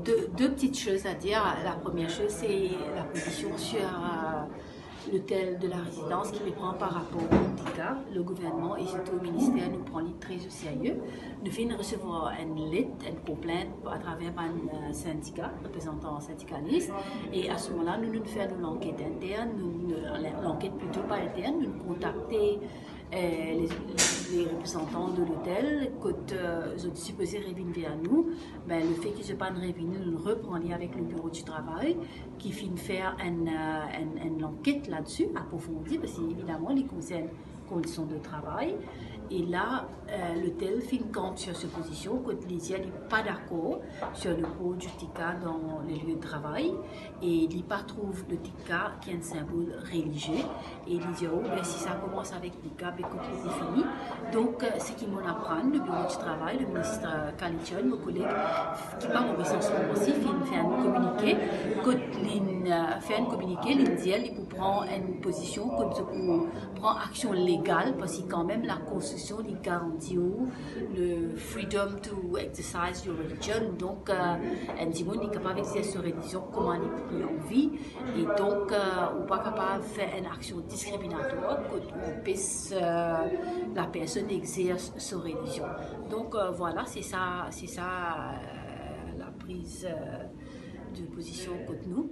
deux petites choses à dire. La première chose, c'est la position sur l'hôtel de la résidence qui me prend par rapport au syndicat. Le gouvernement et surtout le ministère nous prend très au sérieux. Nous venons recevoir une lettre, une complainte à travers un syndicat, représentant syndicaliste. Et à ce moment-là, nous faisons l'enquête interne, l'enquête plutôt pas interne, nous contactons les représentants de l'hôtel, quand ils sont supposés revenir vers nous, ben, le fait qu'ils ne soient pas revenus, nous reprenons avec le bureau du travail qui finit faire une enquête là-dessus, approfondie, parce qu'évidemment, il concerne les conditions de travail. Et là, l'hôtel fait une compte sur cette position, quand l'ISIA n'est pas d'accord sur le port du TICA dans les lieux de travail, et il n'y pas trouve le TICA qui est un symbole religieux, et il dit, oh, ben, si ça commence avec TICA, ben, écoute, c'est fini. Donc, ce qu'ils m'ont appris, le bureau du travail, le ministre Kalichon, mon collègue, qui parle en sens aussi, fait un communiqué, quand il fait un communiqué, il dit, il peut prendre une position, quand il prend action légale, parce que quand même, la Constitution il garantit le freedom to exercise your religion. Donc, un monde est capable d'exercer sa religion comme il a envie. Et donc, on n'est pas capable de faire une action discriminatoire quand la personne exerce sa religion. Donc, voilà, c'est ça la prise de position contre nous.